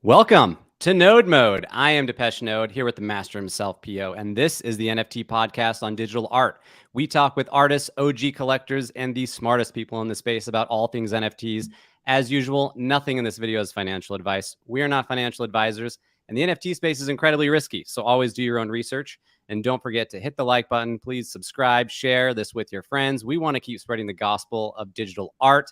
Welcome to Node Mode. I am Depeche Node here with the master himself, Pio, and this is the NFT podcast on digital art. We talk with artists, OG collectors, and the smartest people in the space about all things NFTs. As usual, nothing in this video is financial advice. We are not financial advisors, and the NFT space is incredibly risky, so always do your own research. And don't forget to hit the like button. Please subscribe, share this with your friends. We want to keep spreading the gospel of digital art.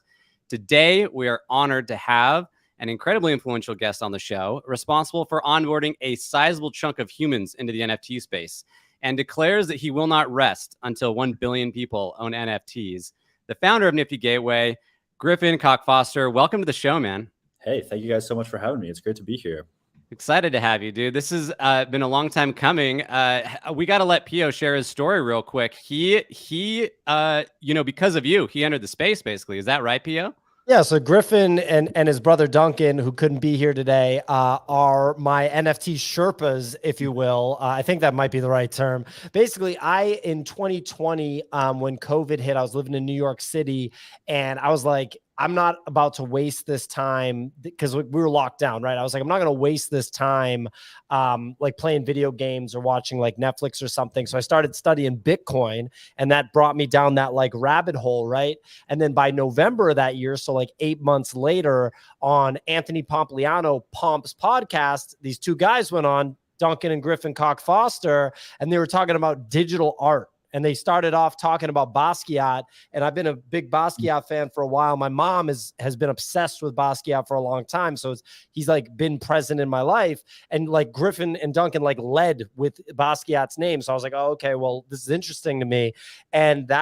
Today, we are honored to have an incredibly influential guest on the show, responsible for onboarding a sizable chunk of humans into the NFT space, and declares that he will not rest until 1 billion people own NFTs. The founder of Nifty Gateway, Griffin Cockfoster. Welcome to the show, man. Hey, thank you guys so much for having me. It's great to be here. Excited to have you, dude. This has been a long time coming. We got to let Pio share his story real quick. He, because of you, he entered the space, basically. Is that right, Pio? Yeah, so Griffin and his brother Duncan, who couldn't be here today, are my NFT Sherpas, if you will. I think that might be the right term. Basically, in 2020, when COVID hit, I was living in New York City, and I was like, I'm not about to waste this time because we were locked down, right? I was like, I'm not going to waste this time like playing video games or watching like Netflix or something. So I started studying Bitcoin, and that brought me down that like rabbit hole, right? And then by November of that year, so like 8 months later, on Anthony Pompliano Pomp's podcast, these two guys went on, Duncan and Griffin Cockfoster, and they were talking about digital art. And they started off talking about Basquiat, and I've been a big Basquiat fan for a while. My mom has been obsessed with Basquiat for a long time, so he's like been present in my life. And like Griffin and Duncan like led with Basquiat's name, so I was like, oh, okay, well, this is interesting to me. And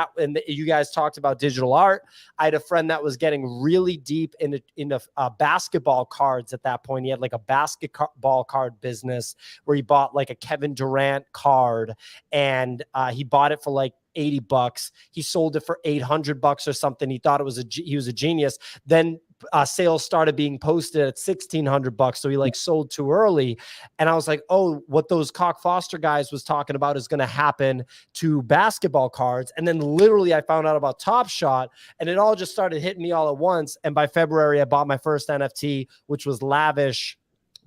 you guys talked about digital art. I had a friend that was getting really deep into basketball cards at that point. He had like a basketball card business where he bought like a Kevin Durant card, and he bought it for like $80. He sold it for $800 or something. He thought he was a genius. Then sales started being posted at $1,600. So he like sold too early. And I was like, oh, what those Cockfoster guys was talking about is going to happen to basketball cards. And then literally I found out about Top Shot, and it all just started hitting me all at once. And by February, I bought my first NFT, which was Lavish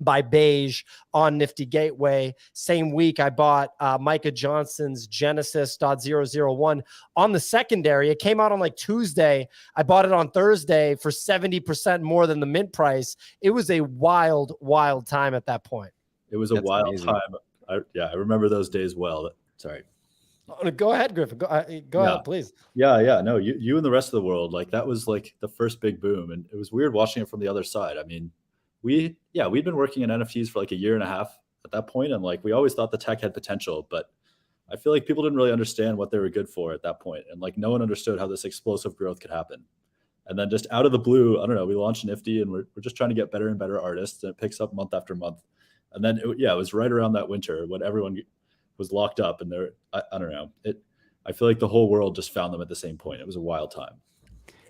by Beige on Nifty Gateway. Same week, I bought Micah Johnson's Genesis.001 on the secondary. It came out on like Tuesday. I bought it on Thursday for 70% more than the mint price. It was a wild, wild time at that point. It was a wild time. I remember those days well. Sorry. Go ahead, Griffin. Go ahead, please. Yeah. No, you and the rest of the world, like that was like the first big boom. And it was weird watching it from the other side. I mean, we'd been working in NFTs for like a year and a half at that point, and like we always thought the tech had potential, but I feel like people didn't really understand what they were good for at that point, and like no one understood how this explosive growth could happen. And then just out of the blue, I don't know, we launched Nifty, and we're just trying to get better and better artists, and it picks up month after month. And then it was right around that winter when everyone was locked up, and I don't know, I feel like the whole world just found them at the same point. It was a wild time.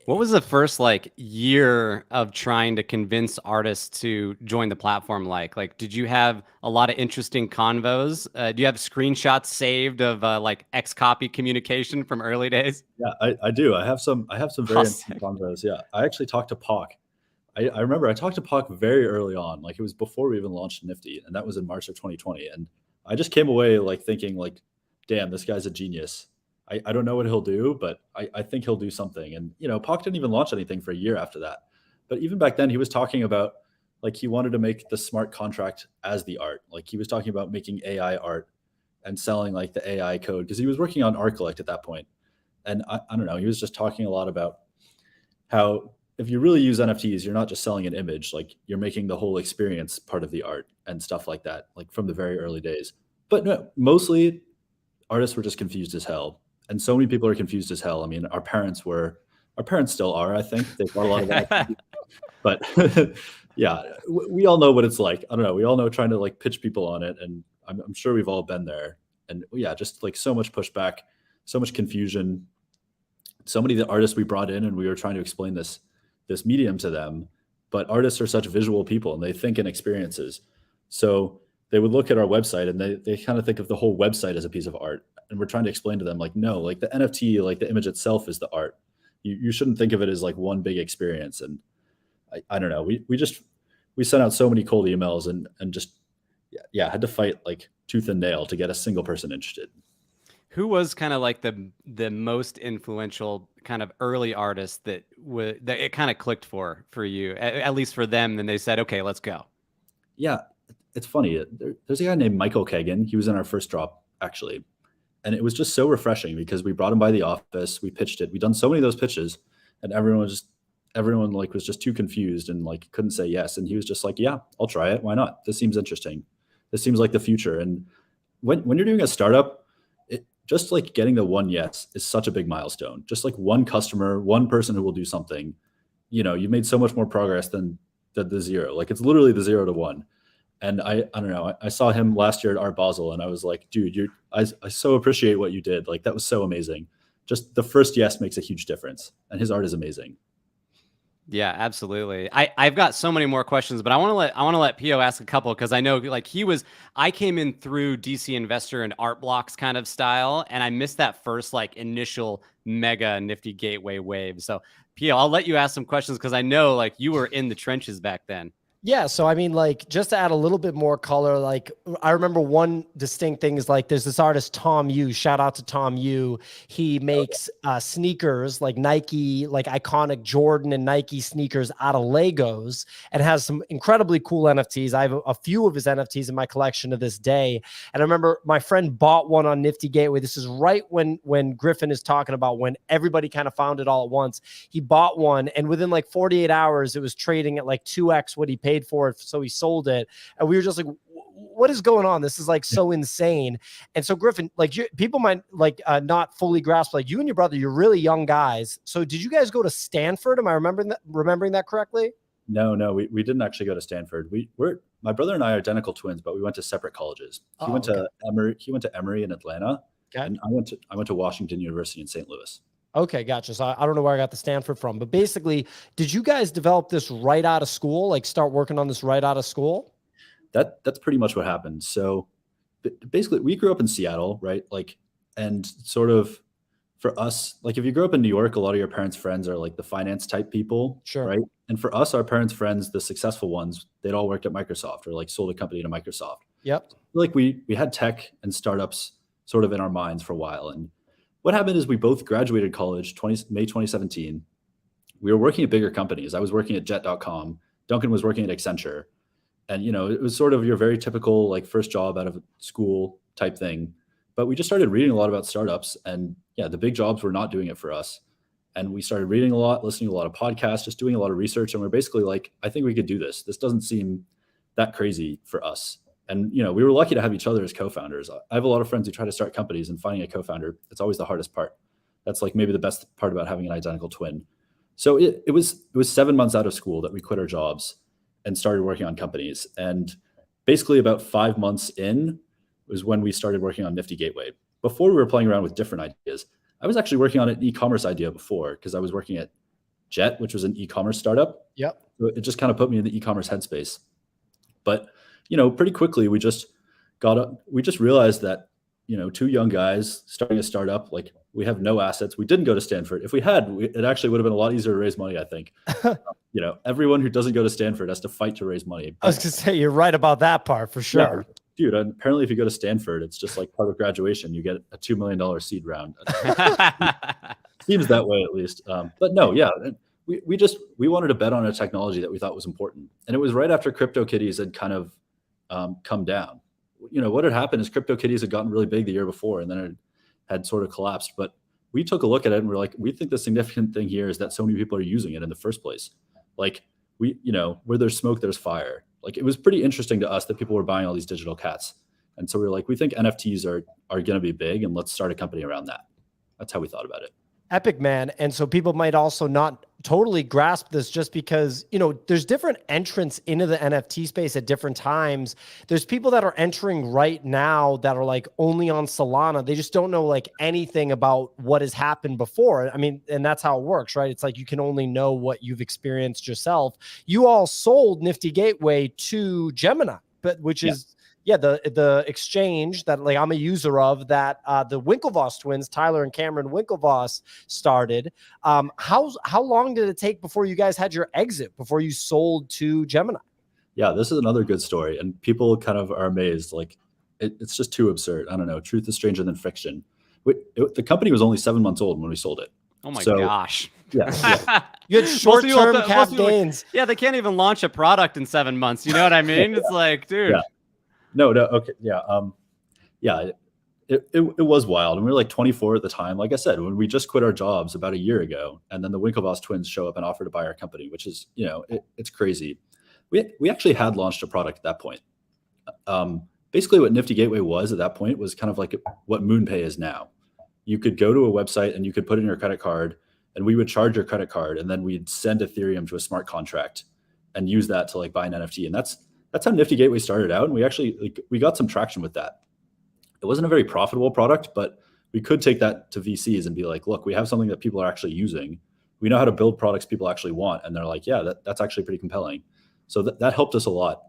What was the first like year of trying to convince artists to join the platform like? Like, did you have a lot of interesting convos? Do you have screenshots saved of like X-copy communication from early days? Yeah, I do. I have some very interesting convos. Yeah, I actually talked to Pac. I remember I talked to Pac very early on. Like it was before we even launched Nifty, and that was in March of 2020. And I just came away like thinking like, damn, this guy's a genius. I don't know what he'll do, but I think he'll do something. And, Pac didn't even launch anything for a year after that. But even back then, he was talking about, like, he wanted to make the smart contract as the art. Like, he was talking about making AI art and selling, like, the AI code. Because he was working on Art Collect at that point. And I don't know, he was just talking a lot about how if you really use NFTs, you're not just selling an image. Like, you're making the whole experience part of the art and stuff like that, like, from the very early days. But no, mostly artists were just confused as hell. And so many people are confused as hell. I mean, our parents still are, I think. They've got a lot of that. But yeah, we all know what it's like. I don't know. We all know trying to like pitch people on it. And I'm sure we've all been there. And yeah, just like so much pushback, so much confusion. So many of the artists we brought in and we were trying to explain this medium to them. But artists are such visual people and they think in experiences. So they would look at our website and they kind of think of the whole website as a piece of art. And we're trying to explain to them like, no, like the NFT, like the image itself is the art. You shouldn't think of it as like one big experience. And I don't know. We we sent out so many cold emails and just had to fight like tooth and nail to get a single person interested. Who was kind of like the most influential kind of early artist that it kind of clicked for you, at least for them? Then they said, okay, let's go. Yeah, it's funny. There's a guy named Michael Kagan. He was in our first drop actually, and it was just so refreshing because we brought him by the office, we pitched it, we'd done so many of those pitches, and everyone like was just too confused and like couldn't say yes. And he was just like, yeah, I'll try it. Why not? This seems interesting. This seems like the future. And when you're doing a startup, just like getting the one yes is such a big milestone. Just like one customer, one person who will do something, you've made so much more progress than the zero. Like it's literally the 0 to 1. And I don't know, I saw him last year at Art Basel and I was like, dude, I so appreciate what you did. Like that was so amazing. Just the first yes makes a huge difference. And his art is amazing. Yeah, absolutely. I've got so many more questions, but I want to let Pio ask a couple because I know like I came in through DC Investor and Art Blocks kind of style, and I missed that first like initial mega Nifty gateway wave. So Pio, I'll let you ask some questions because I know like you were in the trenches back then. Yeah. So, I mean, like, just to add a little bit more color, like, I remember one distinct thing is like, there's this artist, Tom Yu, shout out to Tom Yu. He makes sneakers, like Nike, like iconic Jordan and Nike sneakers out of Legos, and has some incredibly cool NFTs. I have a few of his NFTs in my collection to this day. And I remember my friend bought one on Nifty Gateway. This is right when Griffin is talking about when everybody kind of found it all at once. He bought one, and within like 48 hours, it was trading at like 2x what he paid for it, so he sold it. And we were just like, what is going on? This is like so insane. And so Griffin, like people might like not fully grasp, like you and your brother, you're really young guys. So did you guys go to Stanford? Am I remembering that correctly? No, we didn't actually go to Stanford. My brother and I are identical twins, but we went to separate colleges. He went to Emory in Atlanta, and I went to Washington University in St. Louis. Okay, gotcha. So I don't know where I got the Stanford from, but basically, did you guys develop this right out of school? Like start working on this right out of school? That's pretty much what happened. So basically, we grew up in Seattle, right? Like, and sort of for us, like if you grew up in New York, a lot of your parents' friends are like the finance type people, sure, right? And for us, our parents' friends, the successful ones, they'd all worked at Microsoft or like sold a company to Microsoft. Yep. Like we had tech and startups sort of in our minds for a while. And what happened is we both graduated college May 2017. We were working at bigger companies. I was working at Jet.com. Duncan was working at Accenture. And, it was sort of your very typical like first job out of school type thing. But we just started reading a lot about startups. And yeah, the big jobs were not doing it for us. And we started reading a lot, listening to a lot of podcasts, just doing a lot of research. And we're basically like, I think we could do this. This doesn't seem that crazy for us. And, we were lucky to have each other as co-founders. I have a lot of friends who try to start companies, and finding a co-founder, it's always the hardest part. That's like maybe the best part about having an identical twin. So it was 7 months out of school that we quit our jobs and started working on companies. And basically about 5 months in was when we started working on Nifty Gateway. Before we were playing around with different ideas. I was actually working on an e-commerce idea before because I was working at Jet, which was an e-commerce startup. Yep. So it just kind of put me in the e-commerce headspace. But pretty quickly we just realized that, two young guys starting a startup, like we have no assets. We didn't go to Stanford. If we had, it actually would have been a lot easier to raise money, I think. Everyone who doesn't go to Stanford has to fight to raise money. I was going to say, you're right about that part for sure. Yeah, dude, and apparently if you go to Stanford, it's just like part of graduation. You get a $2 million seed round. Seems that way at least. But no, yeah. We wanted to bet on a technology that we thought was important. And it was right after CryptoKitties had kind of come down. What had happened is CryptoKitties had gotten really big the year before, and then it had sort of collapsed. But we took a look at it and we're like, we think the significant thing here is that so many people are using it in the first place. Like where there's smoke, there's fire. Like it was pretty interesting to us that people were buying all these digital cats. And so we were like, we think NFTs are going to be big, and let's start a company around that. That's how we thought about it. Epic, man. And so people might also not totally grasp this just because, there's different entrants into the NFT space at different times. There's people that are entering right now that are like only on Solana. They just don't know like anything about what has happened before. I mean, and that's how it works, right? It's like you can only know what you've experienced yourself. You all sold Nifty Gateway to Gemini, which is the exchange that like I'm a user of, that the Winklevoss twins, Tyler and Cameron Winklevoss, started. How long did it take before you guys had your exit, before you sold to Gemini? Yeah, this is another good story, and people kind of are amazed. Like, it's just too absurd. I don't know. Truth is stranger than fiction. The company was only 7 months old when we sold it. Oh my gosh. Yeah. You had short-term cap gains. Yeah, they can't even launch a product in 7 months. You know what I mean? It's like, dude. Yeah. No. Okay. Yeah. Yeah. It was wild. And we were like 24 at the time. Like I said, when we just quit our jobs about a year ago, and then the Winklevoss twins show up and offer to buy our company, which is, it's crazy. We actually had launched a product at that point. Basically what Nifty Gateway was at that point was kind of like what MoonPay is now. You could go to a website and you could put in your credit card, and we would charge your credit card, and then we'd send Ethereum to a smart contract and use that to like buy an NFT. And that's how Nifty Gateway started out. And we actually we got some traction with that. It wasn't a very profitable product, but we could take that to VCs and be like, look, we have something that people are actually using. We know how to build products people actually want. And they're like, yeah, that's actually pretty compelling. So that helped us a lot.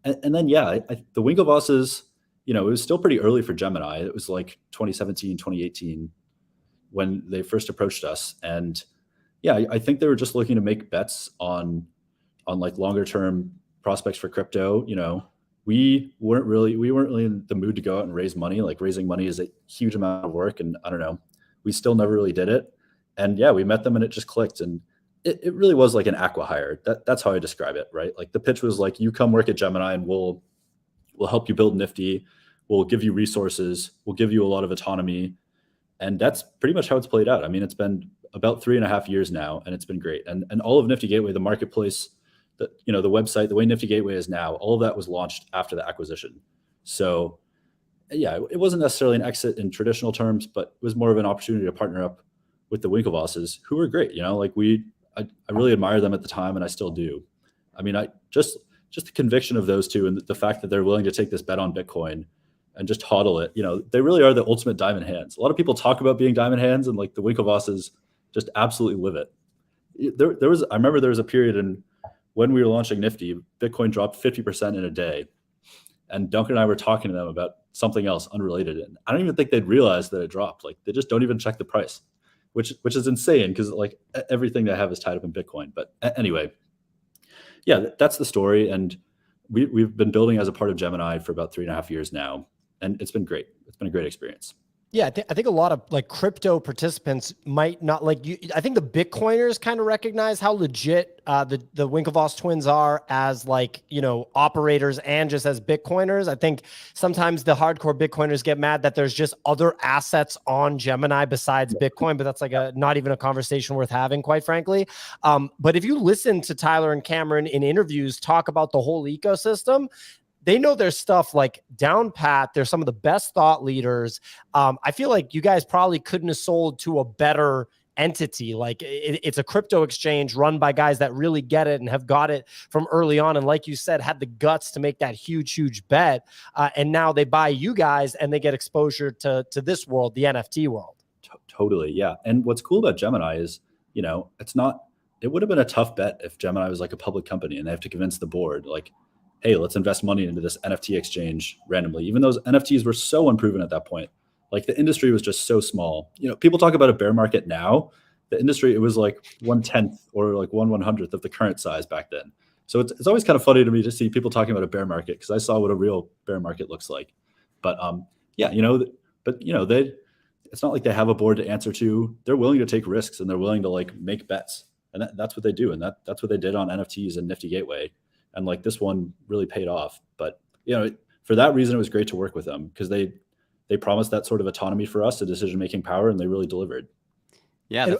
And then, yeah, the Winklevosses, it was still pretty early for Gemini. It was like 2017, 2018 when they first approached us. And yeah, I think they were just looking to make bets on like longer term prospects for crypto. We weren't really in the mood to go out and raise money. Like, raising money is a huge amount of work, and I don't know, we still never really did it. And yeah, we met them and it just clicked. And it really was like an acqui-hire. That's how I describe it, right? Like, the pitch was like, you come work at Gemini and we'll help you build Nifty. We'll give you resources. We'll give you a lot of autonomy. And that's pretty much how it's played out. I mean, it's been about 3.5 years now, and it's been great. And all of Nifty Gateway, the marketplace, the website, the way Nifty Gateway is now, all of that was launched after the acquisition. So yeah, it wasn't necessarily an exit in traditional terms, but it was more of an opportunity to partner up with the Winklevosses, who were great. Like, I really admire them at the time, and I still do. I mean, just the conviction of those two, and the fact that they're willing to take this bet on Bitcoin and just hodl it. They really are the ultimate diamond hands. A lot of people talk about being diamond hands, and like the Winklevosses just absolutely live it. I remember there was a period when we were launching Nifty, Bitcoin dropped 50% in a day, and Duncan and I were talking to them about something else unrelated. And I don't even think they'd realize that it dropped. Like, they just don't even check the price, which is insane, because like everything they have is tied up in Bitcoin. But anyway, yeah, that's the story. And we've been building as a part of Gemini for about 3.5 years now, and it's been great. It's been a great experience. Yeah, I think a lot of like crypto participants might not like you. I think the Bitcoiners kind of recognize how legit the Winklevoss twins are as like, operators and just as Bitcoiners. I think sometimes the hardcore Bitcoiners get mad that there's just other assets on Gemini besides Bitcoin, but that's like not even a conversation worth having, quite frankly. But if you listen to Tyler and Cameron in interviews talk about the whole ecosystem, they know their stuff like down pat. They're some of the best thought leaders. I feel like you guys probably couldn't have sold to a better entity. Like, it's a crypto exchange run by guys that really get it and have got it from early on. And like you said, had the guts to make that huge bet. And now they buy you guys and they get exposure to this world, the NFT world. Totally. Yeah. And what's cool about Gemini is, it would have been a tough bet if Gemini was like a public company and they have to convince the board, like, hey, let's invest money into this NFT exchange randomly. Even those NFTs were so unproven at that point. Like, the industry was just so small. People talk about a bear market now. The industry, it was like 1/10 or like 1/100th of the current size back then. So it's always kind of funny to me to see people talking about a bear market, because I saw what a real bear market looks like. But yeah, it's not like they have a board to answer to. They're willing to take risks, and they're willing to like make bets, and that's what they do. And that's what they did on NFTs and Nifty Gateway. And like, this one really paid off. But for that reason, it was great to work with them, because they promised that sort of autonomy for us, the decision-making power, and they really delivered. Yeah.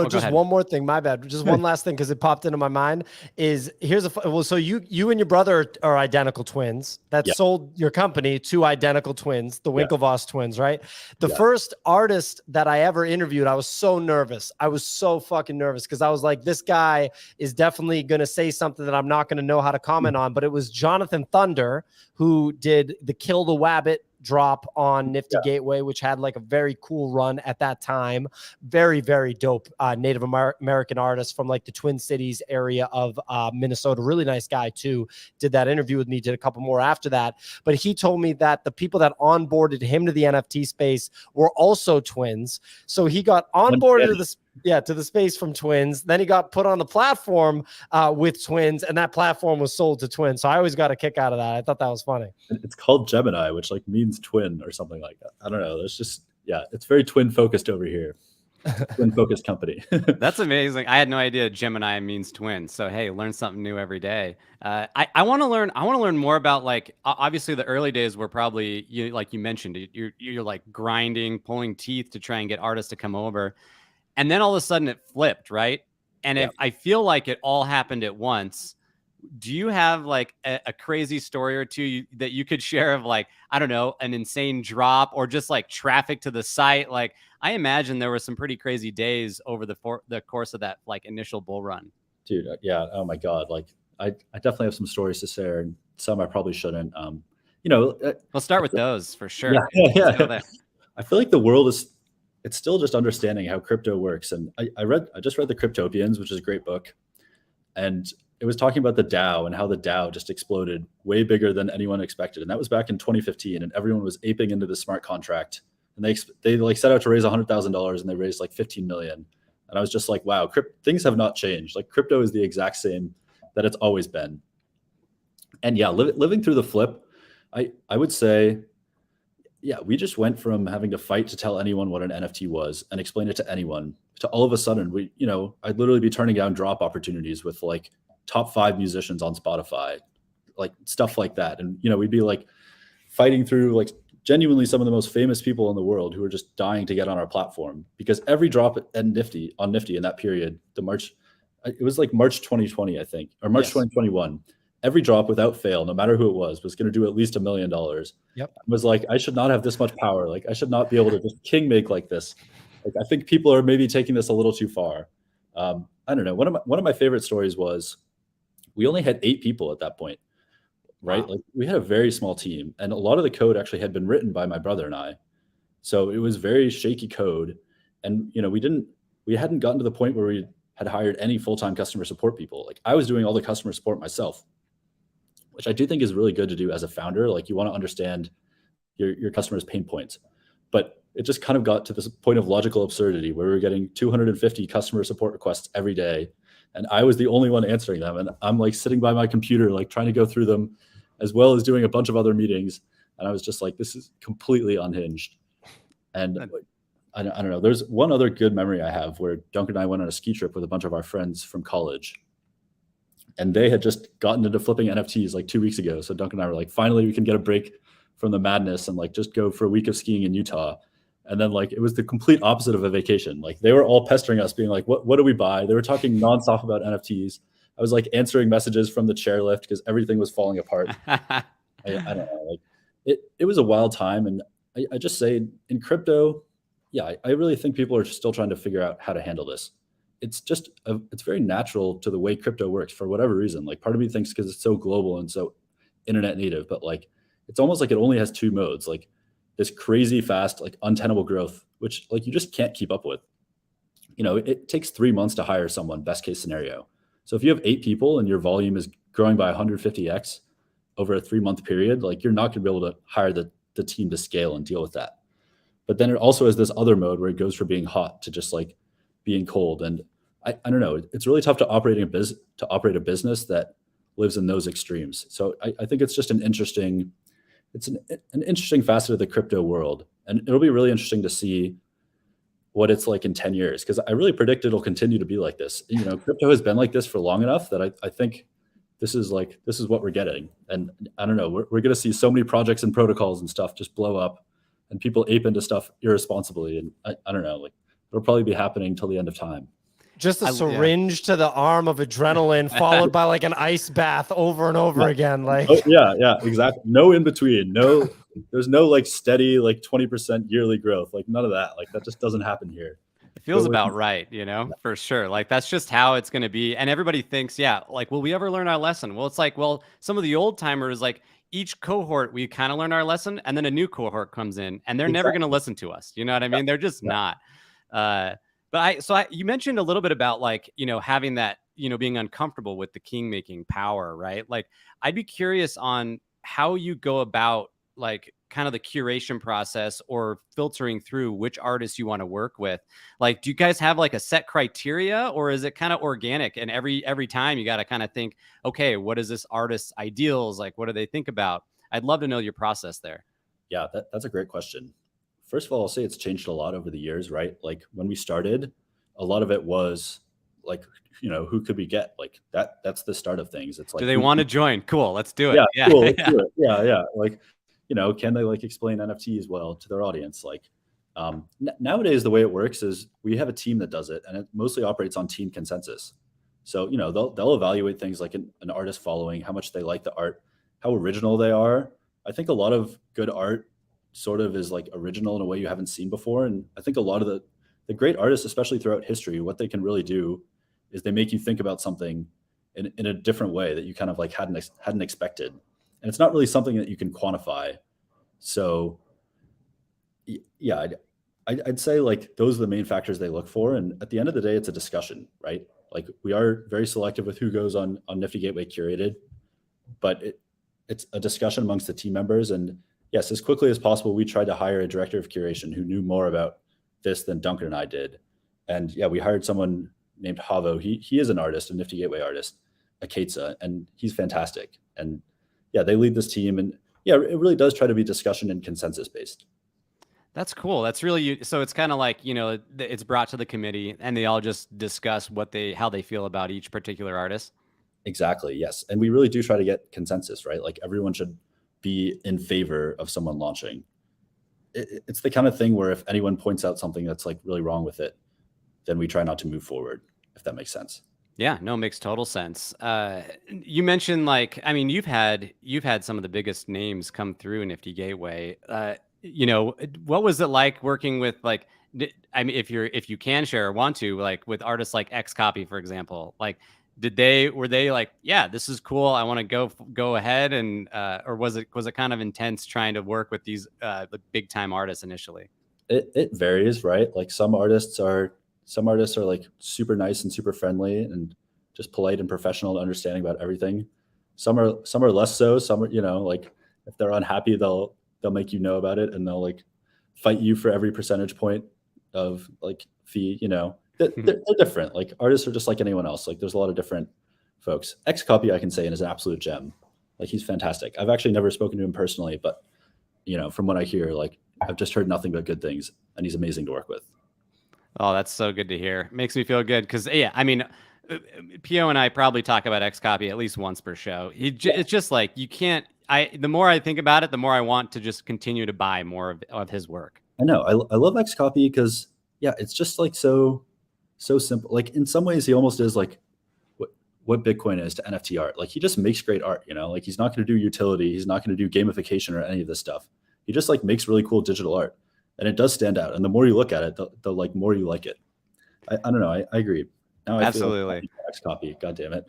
Just one more thing. My bad. Just one last thing, because it popped into my mind. So you and your brother are identical twins that sold your company to identical twins, the Winklevoss twins, right? The first artist that I ever interviewed, I was so nervous. I was so fucking nervous, because I was like, this guy is definitely going to say something that I'm not going to know how to comment on. But it was Jonathan Thunder, who did the Kill the Wabbit drop on Nifty Gateway, which had like a very cool run at that time. Very, very dope Native American artist from like the Twin Cities area of Minnesota. Really nice guy too. Did that interview with me, did a couple more after that. But he told me that the people that onboarded him to the NFT space were also twins. So he got onboarded to this. Yeah, to the space from Twins. Then he got put on the platform with Twins, and that platform was sold to Twins. So I always got a kick out of that. I thought that was funny. It's called Gemini, which like means twin or something like that. I don't know. There's just, yeah, it's very twin focused over here. Twin focused company. That's amazing. I had no idea Gemini means twin. So hey, learn something new every day. I want to learn. I want to learn more about, like, obviously the early days were probably, you like you mentioned, you're like grinding, pulling teeth to try and get artists to come over, and then all of a sudden it flipped, right? And if I feel like it all happened at once. Do you have like a crazy story or two that you could share of, like, I don't know, an insane drop or just like traffic to the site? Like, I imagine there were some pretty crazy days over the course of that like initial bull run. Dude, yeah. Oh my God. Like I definitely have some stories to share, and some I probably shouldn't. You know, We'll start with those for sure. Yeah. I feel like the world it's still just understanding how crypto works. And I just read The Cryptopians, which is a great book. And it was talking about the DAO and how the DAO just exploded way bigger than anyone expected. And that was back in 2015, and everyone was aping into the smart contract. And they like set out to raise $100,000, and they raised like 15 million. And I was just like, wow, things have not changed. Like crypto is the exact same that it's always been. And yeah, living through the flip, I would say, yeah, we just went from having to fight to tell anyone what an NFT was and explain it to anyone to all of a sudden I'd literally be turning down drop opportunities with like top 5 musicians on Spotify, like stuff like that. And, we'd be like fighting through like genuinely some of the most famous people in the world who were just dying to get on our platform, because every drop on Nifty in that period, it was like March 2020, I think, or March 2021. Every drop without fail, no matter who it was going to do at least $1 million. Yep. I was like, I should not have this much power. Like I should not be able to just king make like this. Like I think people are maybe taking this a little too far. I don't know. One of my favorite stories was we only had 8 people at that point, right? Wow. Like we had a very small team, and a lot of the code actually had been written by my brother and I. So it was very shaky code. And, we hadn't gotten to the point where we had hired any full-time customer support people. Like I was doing all the customer support myself, which I do think is really good to do as a founder. Like you want to understand your customers' pain points, but it just kind of got to this point of logical absurdity where we were getting 250 customer support requests every day. And I was the only one answering them. And I'm like sitting by my computer, like trying to go through them, as well as doing a bunch of other meetings. And I was just like, this is completely unhinged. And I don't know. There's one other good memory I have where Duncan and I went on a ski trip with a bunch of our friends from college. And they had just gotten into flipping NFTs like 2 weeks ago. So Duncan and I were like, finally, we can get a break from the madness and like just go for a week of skiing in Utah. And then like it was the complete opposite of a vacation. Like they were all pestering us, being like, what do we buy? They were talking nonstop about NFTs. I was like answering messages from the chairlift because everything was falling apart. I don't know. Like it was a wild time. And I just say in crypto, yeah, I really think people are still trying to figure out how to handle this. It's just it's very natural to the way crypto works for whatever reason. Like part of me thinks because it's so global and so internet native, but like it's almost like it only has 2 modes, like this crazy fast, like untenable growth, which like you just can't keep up with. It takes 3 months to hire someone, best case scenario. So if you have 8 people and your volume is growing by 150x over a 3-month period, like you're not going to be able to hire the team to scale and deal with that. But then it also has this other mode where it goes from being hot to just like being cold. And I don't know, it's really tough to operate a business that lives in those extremes. So I think it's just an interesting facet of the crypto world. And it'll be really interesting to see what it's like in 10 years, because I really predict it'll continue to be like this. Crypto has been like this for long enough that I think this is what we're getting. And I don't know, we're going to see so many projects and protocols and stuff just blow up and people ape into stuff irresponsibly. And I don't know, like it'll probably be happening till the end of time. Just a syringe to the arm of adrenaline followed by like an ice bath over and over again. Like, yeah, exactly. No in between. There's no like steady, like 20% yearly growth. Like none of that. Like that just doesn't happen here. It feels about right, for sure. Like that's just how it's going to be. And everybody thinks, like, will we ever learn our lesson? Well, it's like, some of the old timers, like each cohort, we kind of learn our lesson, and then a new cohort comes in and they're never going to listen to us. You know what I mean? They're just not. But you mentioned a little bit about like, having that, being uncomfortable with the king making power, right? Like I'd be curious on how you go about like kind of the curation process or filtering through which artists you want to work with? Like, do you guys have like a set criteria, or is it kind of organic? And every time you got to kind of think, okay, what is this artist's ideals? Like, what do they think about? I'd love to know your process there. Yeah, that's a great question. First of all, I'll say it's changed a lot over the years, right? Like when we started, a lot of it was like, who could we get? Like that's the start of things. It's like, do they want to join? Cool, let's do it. Yeah, cool, let's do it. Yeah. Like, can they like explain NFTs well to their audience? Like nowadays, the way it works is we have a team that does it, and it mostly operates on team consensus. So, they'll evaluate things like an artist following, how much they like the art, how original they are. I think a lot of good art sort of is like original in a way you haven't seen before. And I think a lot of the great artists, especially throughout history, what they can really do is they make you think about something in a different way that you kind of like hadn't expected. And it's not really something that you can quantify. So yeah, I'd say like those are the main factors they look for. And at the end of the day, it's a discussion, right? Like we are very selective with who goes on Nifty Gateway curated, but it's a discussion amongst the team members. And yes, as quickly as possible, we tried to hire a director of curation who knew more about this than Duncan and I did. And yeah, we hired someone named Havo. He is an artist, a Nifty Gateway artist, a Katza, and he's fantastic. And yeah, they lead this team. And yeah, it really does try to be discussion and consensus based. That's cool. That's really, so it's kind of like, it's brought to the committee and they all just discuss how they feel about each particular artist. Exactly. Yes. And we really do try to get consensus, right? Like everyone should be in favor of someone launching. It's the kind of thing where if anyone points out something that's like really wrong with it, then we try not to move forward, if that makes sense. Yeah, no, it makes total sense. You mentioned you've had some of the biggest names come through Nifty Gateway. What was it like working with if you can share or want to, like with artists like XCopy, for example, like were they like, yeah, this is cool, I want to go ahead, and or was it kind of intense trying to work with these the big time artists initially? It varies, right? Like some artists are like super nice and super friendly and just polite and professional and understanding about everything. Some are less so. Some are, like if they're unhappy, they'll make you know about it and they'll like fight you for every percentage point of like fee. They're different. Like artists are just like anyone else. Like there's a lot of different folks. XCopy, I can say, and is an absolute gem. Like he's fantastic. I've actually never spoken to him personally, but from what I hear, like I've just heard nothing but good things, and he's amazing to work with. Oh, that's so good to hear. Makes me feel good because yeah, I mean, Pio and I probably talk about XCopy at least once per show. It's just like you can't. The more I think about it, the more I want to just continue to buy more of his work. I know. I love XCopy because yeah, it's just like so simple. Like in some ways, he almost is like what Bitcoin is to NFT art. Like he just makes great art. Like he's not going to do utility. He's not going to do gamification or any of this stuff. He just like makes really cool digital art, and it does stand out. And the more you look at it, the like more you like it. I don't know. I agree. Now Absolutely. I feel like XCopy. God damn it.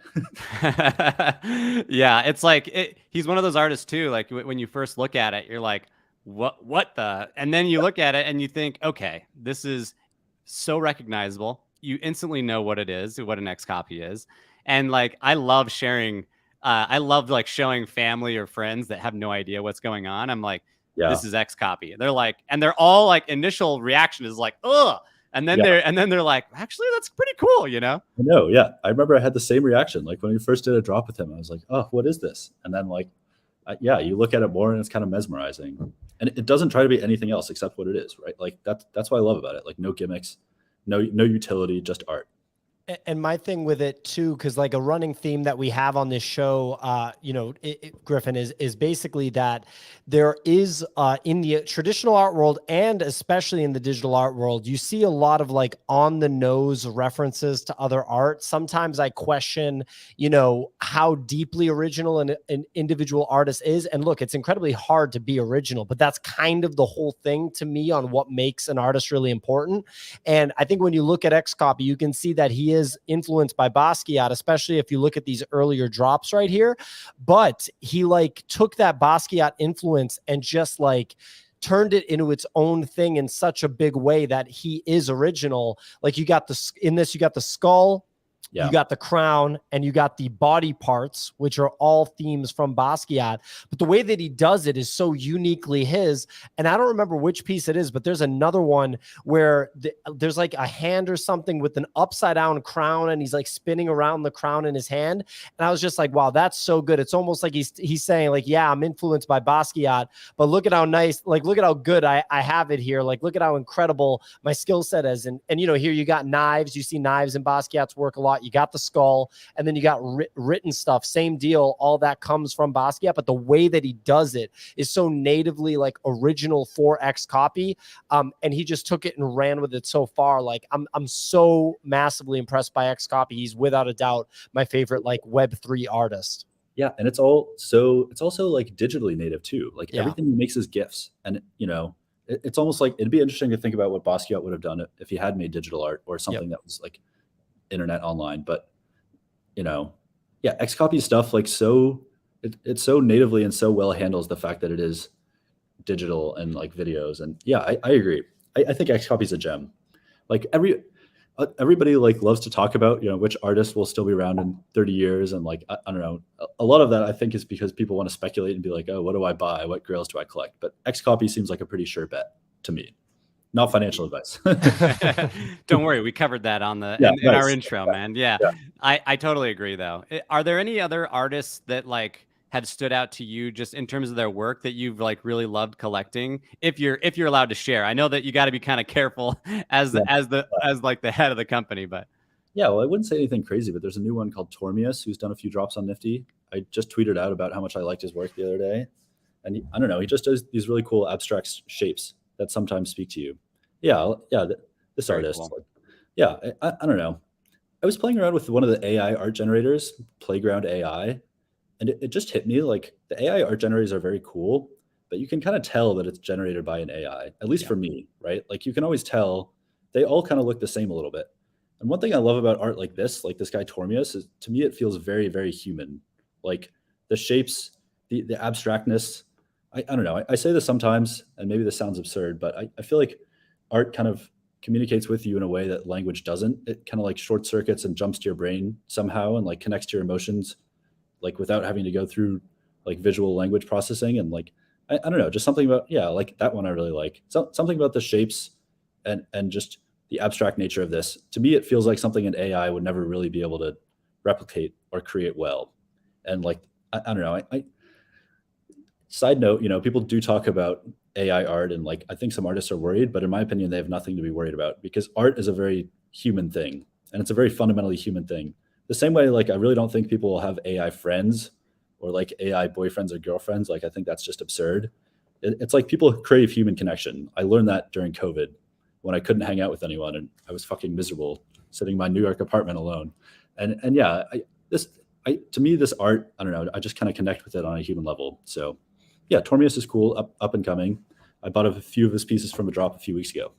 Yeah, it's like he's one of those artists too. Like when you first look at it, you're like, what the? And then you look at it and you think, okay, this is so recognizable. You instantly know what it is, what an XCopy is. And like I love sharing. I love like showing family or friends that have no idea what's going on. I'm like, yeah, this is XCopy. They're like, and they're all like, initial reaction is like, ugh. And then they're like, actually, that's pretty cool, I know, yeah. I remember I had the same reaction. Like when we first did a drop with him, I was like, oh, what is this? And then like, yeah, you look at it more and it's kind of mesmerizing. And it doesn't try to be anything else except what it is, right? Like that's what I love about it. Like no gimmicks, no utility, just art. And my thing with it too, because like a running theme that we have on this show, Griffin, is basically that there is in the traditional art world and especially in the digital art world, you see a lot of like on the nose references to other art. Sometimes I question, how deeply original an individual artist is. And look, it's incredibly hard to be original, but that's kind of the whole thing to me on what makes an artist really important. And I think when you look at XCopy, you can see that he is influenced by Basquiat, especially if you look at these earlier drops right here. But he like took that Basquiat influence and just like turned it into its own thing in such a big way that he is original. Like you got you got the skull, You got the crown and you got the body parts, which are all themes from Basquiat. But the way that he does it is so uniquely his. And I don't remember which piece it is, but there's another one where there's like a hand or something with an upside down crown, and he's like spinning around the crown in his hand. And I was just like, wow, that's so good. It's almost like he's saying like, yeah, I'm influenced by Basquiat, but look at how nice, like, look at how good I have it here. Like, look at how incredible my skill set is. And you know, here you got knives. You see knives in Basquiat's work a lot. You got the skull, and then you got written stuff. Same deal. All that comes from Basquiat, but the way that he does it is so natively like original for XCopy. And he just took it and ran with it so far. Like I'm so massively impressed by XCopy. He's without a doubt my favorite like Web3 artist. Yeah, and it's also like digitally native too. Like everything he makes is GIFs, and you know, it's almost like it'd be interesting to think about what Basquiat would have done if he had made digital art or something that was like internet online. But you know, yeah, XCopy stuff, like, so it's so natively and so well handles the fact that it is digital and like videos. And yeah, I agree. I think XCopy is a gem. Like everybody like loves to talk about, you know, which artist will still be around in 30 years. And like, I don't know, a lot of that I think is because people want to speculate and be like, oh, what do I buy? What grails do I collect? But XCopy seems like a pretty sure bet to me. Not financial advice. Don't worry, we covered that on the in our intro, man. Yeah. I totally agree though. Are there any other artists that like have stood out to you just in terms of their work that you've like really loved collecting? If you're allowed to share. I know that you got to be kind of careful as like the head of the company, but yeah, well, I wouldn't say anything crazy, but there's a new one called Tormius who's done a few drops on Nifty. I just tweeted out about how much I liked his work the other day. And I don't know, he just does these really cool abstract shapes that sometimes speak to you. Yeah, this Very artist. cool. Yeah, I don't know. I was playing around with one of the AI art generators, Playground AI, and it just hit me like the AI art generators are very cool, but you can kind of tell that it's generated by an AI, at least for me, right? Like you can always tell they all kind of look the same a little bit. And one thing I love about art like this guy Tormius, is to me it feels very, very human. Like the shapes, the abstractness. I don't know. I say this sometimes, and maybe this sounds absurd, but I feel like art kind of communicates with you in a way that language doesn't. It kind of like short circuits and jumps to your brain somehow and like connects to your emotions, like without having to go through like visual language processing. And like, I don't know, just something about, like that one I really like. So, something about the shapes and just the abstract nature of this. To me, it feels like something an AI would never really be able to replicate or create well. And like, I don't know, side note, you know, people do talk about AI art, and like I think some artists are worried, but in my opinion, they have nothing to be worried about, because art is a very human thing, and it's a very fundamentally human thing. The same way, like I really don't think people will have AI friends or like AI boyfriends or girlfriends. Like I think that's just absurd. It's like people crave human connection. I learned that during COVID when I couldn't hang out with anyone and I was fucking miserable sitting in my New York apartment alone. And yeah, to me, this art, I don't know, I just kind of connect with it on a human level. So yeah, Tormius is cool, up and coming. I bought a few of his pieces from a drop a few weeks ago.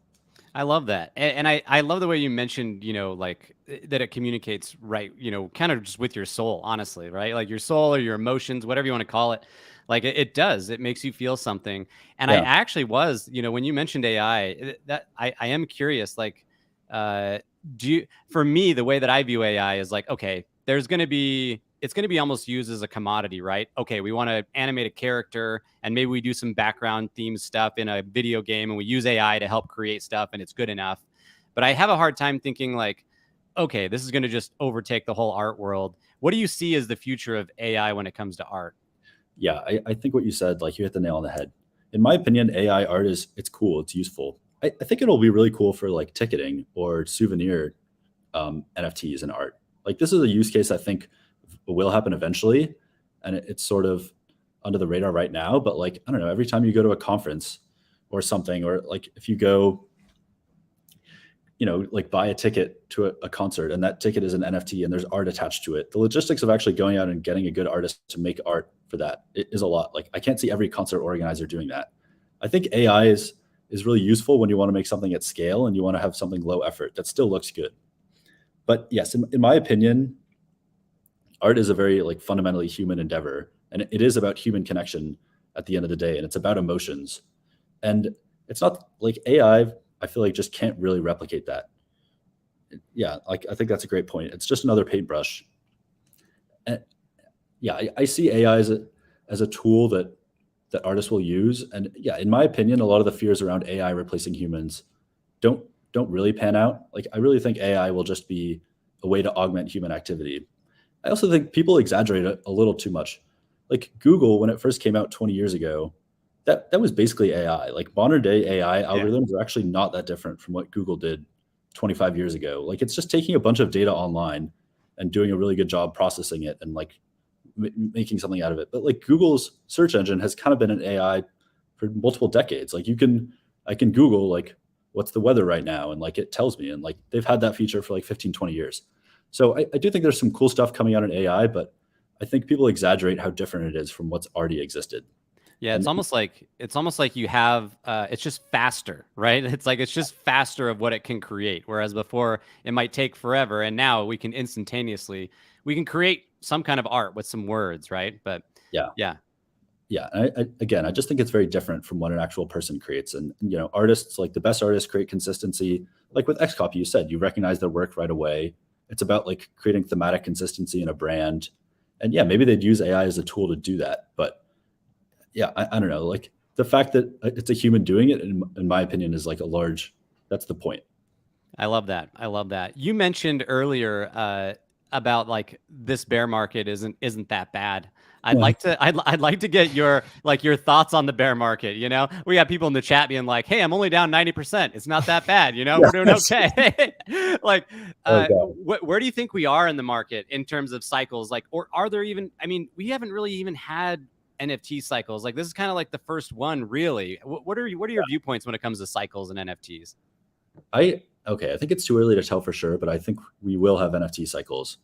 I love that. And I love the way you mentioned, you know, like that it communicates right, you know, kind of just with your soul, honestly, right? Like your soul or your emotions, whatever you want to call it. Like it does, it makes you feel something. And I actually was, you know, when you mentioned AI, that I am curious, like, for me, the way that I view AI is like, okay, it's going to be almost used as a commodity, right? Okay, we want to animate a character and maybe we do some background theme stuff in a video game and we use AI to help create stuff and it's good enough. But I have a hard time thinking like, okay, this is going to just overtake the whole art world. What do you see as the future of AI when it comes to art? Yeah, I think what you said, like you hit the nail on the head. In my opinion, AI art it's cool, it's useful. I think it'll be really cool for like ticketing or souvenir NFTs and art. Like this is a use case I think will happen eventually, and it's sort of under the radar right now. But like, I don't know, every time you go to a conference or something, or like if you go, you know, like buy a ticket to a concert and that ticket is an NFT and there's art attached to it, the logistics of actually going out and getting a good artist to make art for that is a lot. Like I can't see every concert organizer doing that. I think AI is really useful when you want to make something at scale and you want to have something low effort that still looks good. But yes, in my opinion, art is a very like fundamentally human endeavor, and it is about human connection at the end of the day, and it's about emotions. And it's not like AI, I feel like just can't really replicate that. Yeah, like I think that's a great point. It's just another paintbrush. And yeah, I see AI as a tool that artists will use. And yeah, in my opinion, a lot of the fears around AI replacing humans don't really pan out. Like I really think AI will just be a way to augment human activity. I also think people exaggerate it a little too much. Like Google, when it first came out 20 years ago, that was basically AI. Like modern day AI algorithms are actually not that different from what Google did 25 years ago. Like it's just taking a bunch of data online and doing a really good job processing it and like making something out of it. But like Google's search engine has kind of been an AI for multiple decades. Like I can Google like what's the weather right now, and like it tells me, and like they've had that feature for like 15, 20 years. So I do think there's some cool stuff coming out in AI, but I think people exaggerate how different it is from what's already existed. Yeah, it's almost like you have it's just faster, right? It's just faster of what it can create. Whereas before it might take forever, and now we can create some kind of art with some words, right? But yeah. Again, I just think it's very different from what an actual person creates. And artists, like the best artists, create consistency. Like with XCOPY, you said you recognize their work right away. It's about like creating thematic consistency in a brand. And yeah, maybe they'd use AI as a tool to do that, but yeah, I don't know. Like the fact that it's a human doing it, in my opinion, is like that's the point. I love that. You mentioned earlier about like this bear market isn't that bad. I'd like to get your thoughts on the bear market. We have people in the chat being like, "Hey, I'm only down 90%. It's not that bad. We're doing okay." Like, where do you think we are in the market in terms of cycles? Like, or are there even? I mean, we haven't really even had NFT cycles. Like, this is kind of like the first one, really. What are your viewpoints when it comes to cycles and NFTs? I think it's too early to tell for sure, but I think we will have NFT cycles.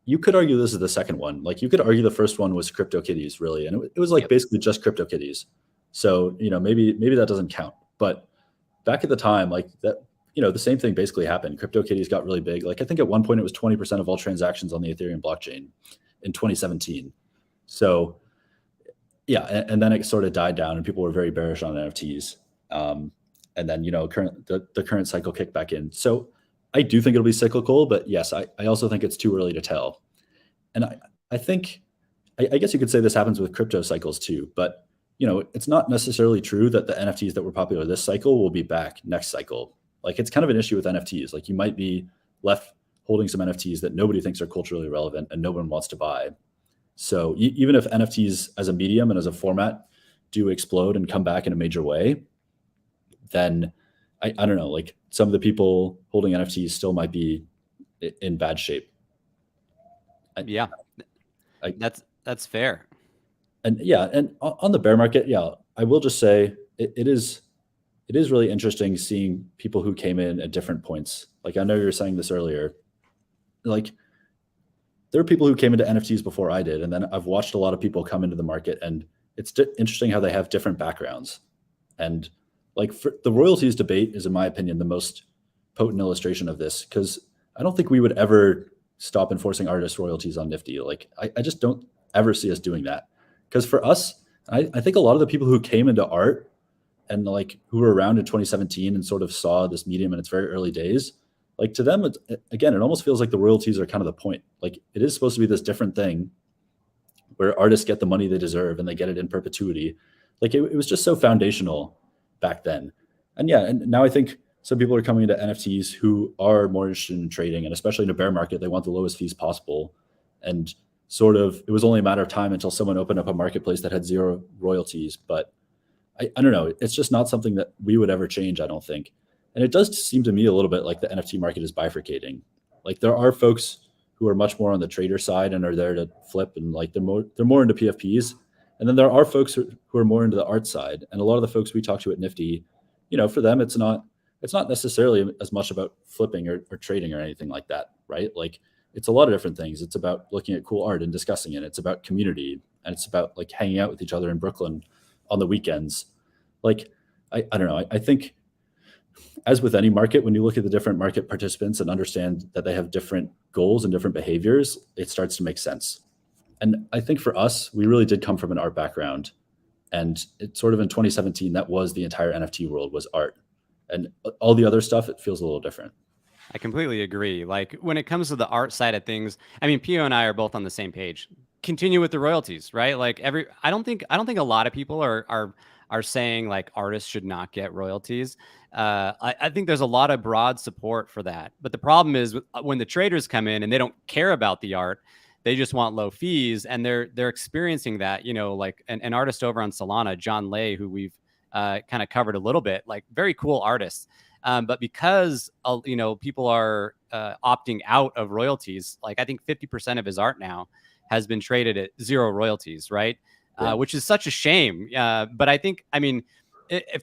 You could argue this is the second one. Like you could argue the first one was CryptoKitties, really, and it was like basically just CryptoKitties. So maybe that doesn't count. But back at the time, like that, the same thing basically happened. CryptoKitties got really big. Like I think at one point it was 20% of all transactions on the Ethereum blockchain in 2017. So yeah, and then it sort of died down, and people were very bearish on NFTs. And then the current cycle kicked back in. So I do think it'll be cyclical, but yes, I also think it's too early to tell. And I think I guess you could say this happens with crypto cycles too, but it's not necessarily true that the NFTs that were popular this cycle will be back next cycle. Like it's kind of an issue with NFTs. Like you might be left holding some NFTs that nobody thinks are culturally relevant and no one wants to buy. So even if NFTs as a medium and as a format do explode and come back in a major way, then I don't know, like some of the people holding NFTs still might be in bad shape. That's fair. And yeah, and on the bear market, yeah, I will just say it is really interesting seeing people who came in at different points. Like I know you were saying this earlier, like there are people who came into NFTs before I did, and then I've watched a lot of people come into the market, and it's interesting how they have different backgrounds. And like the royalties debate is, in my opinion, the most potent illustration of this, because I don't think we would ever stop enforcing artist royalties on Nifty. Like I just don't ever see us doing that. Because for us, I think a lot of the people who came into art and like who were around in 2017 and sort of saw this medium in its very early days, like to them, it almost feels like the royalties are kind of the point. Like it is supposed to be this different thing where artists get the money they deserve and they get it in perpetuity. Like it was just so foundational back then. And yeah, and now I think some people are coming into NFTs who are more interested in trading, and especially in a bear market, they want the lowest fees possible. And sort of, it was only a matter of time until someone opened up a marketplace that had zero royalties. But I don't know, it's just not something that we would ever change, I don't think. And it does seem to me a little bit like the NFT market is bifurcating. Like there are folks who are much more on the trader side and are there to flip, and like they're more into PFPs. And then there are folks who are more into the art side. And a lot of the folks we talk to at Nifty, for them, it's not necessarily as much about flipping or trading or anything like that, right? Like it's a lot of different things. It's about looking at cool art and discussing it. It's about community, and it's about like hanging out with each other in Brooklyn on the weekends. Like, I don't know. I think as with any market, when you look at the different market participants and understand that they have different goals and different behaviors, it starts to make sense. And I think for us, we really did come from an art background. And it's sort of in 2017, that was the entire NFT world was art. And all the other stuff, it feels a little different. I completely agree. Like when it comes to the art side of things, I mean, Pio and I are both on the same page. Continue with the royalties, right? Like I don't think a lot of people are saying like artists should not get royalties. I think there's a lot of broad support for that. But the problem is when the traders come in and they don't care about the art, they just want low fees, and they're experiencing that. Like an artist over on Solana, John Lay, who we've kind of covered a little bit, like very cool artist. But because people are opting out of royalties, like I think 50% of his art now has been traded at zero royalties, right? Yeah. Which is such a shame. But I think, I mean,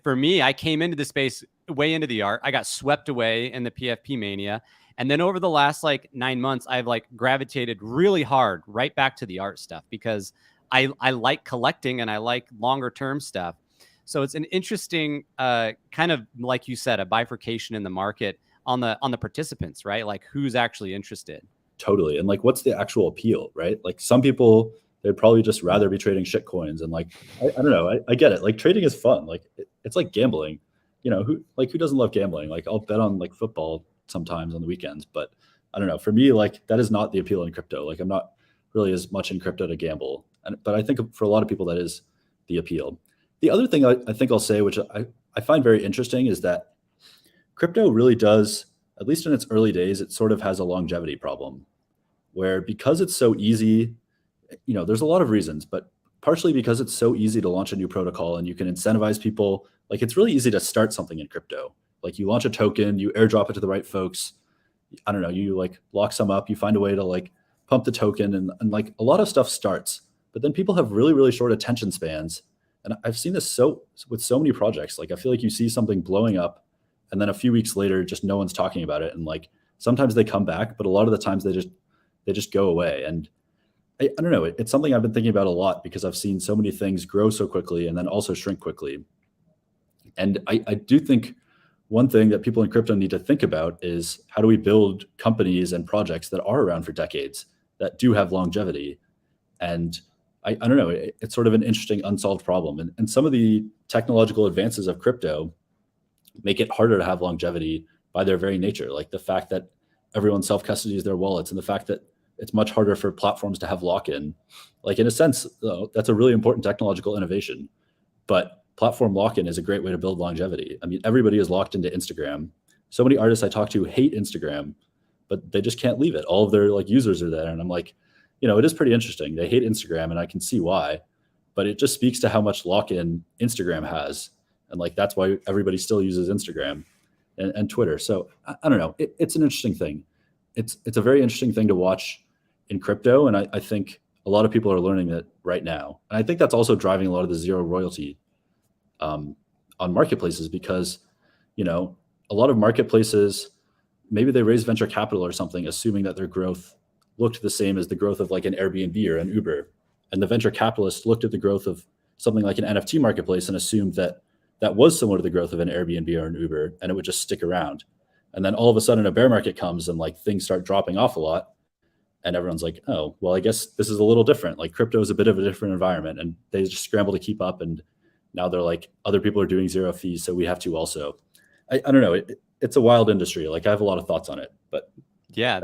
for me, I came into the space way into the art. I got swept away in the PFP mania. And then over the last like 9 months, I've like gravitated really hard right back to the art stuff because I like collecting and I like longer term stuff. So it's an interesting kind of, like you said, a bifurcation in the market on the participants, right? Like who's actually interested. Totally. And like, what's the actual appeal, right? Like some people, they'd probably just rather be trading shit coins. And like, I don't know. I get it. Like trading is fun. Like it's like gambling, who doesn't love gambling? Like I'll bet on like football sometimes on the weekends, but I don't know. For me, like that is not the appeal in crypto. Like I'm not really as much in crypto to gamble. But I think for a lot of people, that is the appeal. The other thing I think I'll say, which I find very interesting, is that crypto really does, at least in its early days, it sort of has a longevity problem where because it's so easy, there's a lot of reasons, but partially because it's so easy to launch a new protocol and you can incentivize people. Like it's really easy to start something in crypto. Like you launch a token, you airdrop it to the right folks. I don't know, you like lock some up, you find a way to like pump the token and like a lot of stuff starts, but then people have really, really short attention spans. And I've seen this with so many projects. Like I feel like you see something blowing up and then a few weeks later, just no one's talking about it. And like, sometimes they come back, but a lot of the times they just go away. And I don't know, it's something I've been thinking about a lot because I've seen so many things grow so quickly and then also shrink quickly. And I do think one thing that people in crypto need to think about is how do we build companies and projects that are around for decades, that do have longevity. And I don't know, it's sort of an interesting unsolved problem. And some of the technological advances of crypto make it harder to have longevity by their very nature. Like the fact that everyone self-custodies their wallets and the fact that it's much harder for platforms to have lock-in. Like in a sense, though, that's a really important technological innovation. But platform lock-in is a great way to build longevity. I mean, everybody is locked into Instagram. So many artists I talk to hate Instagram, but they just can't leave it. All of their like users are there. And I'm like, it is pretty interesting. They hate Instagram and I can see why, but it just speaks to how much lock-in Instagram has. And like, that's why everybody still uses Instagram and Twitter. So I don't know. It's an interesting thing. It's a very interesting thing to watch in crypto. And I think a lot of people are learning that right now. And I think that's also driving a lot of the zero royalty on marketplaces because, a lot of marketplaces, maybe they raise venture capital or something, assuming that their growth looked the same as the growth of like an Airbnb or an Uber. And the venture capitalists looked at the growth of something like an NFT marketplace and assumed that that was similar to the growth of an Airbnb or an Uber, and it would just stick around. And then all of a sudden a bear market comes and like things start dropping off a lot. And everyone's like, oh, well, I guess this is a little different. Like crypto is a bit of a different environment. And they just scramble to keep up. And now they're like, other people are doing zero fees, so we have to also. I don't know. It's a wild industry. Like I have a lot of thoughts on it, but yeah,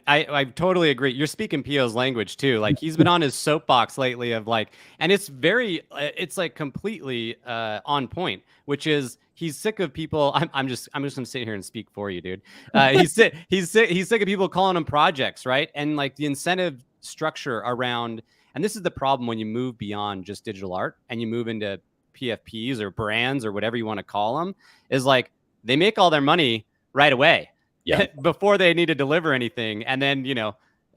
I totally agree. You're speaking Pio's language too. Like he's been on his soapbox lately of like, and it's like completely on point, which is he's sick of people. I'm just gonna sit here and speak for you, dude. He's sick of people calling them projects, right? And like the incentive structure around, and this is the problem when you move beyond just digital art and you move into PFPs or brands or whatever you want to call them, is like they make all their money right away. Yeah. Before they need to deliver anything. And then,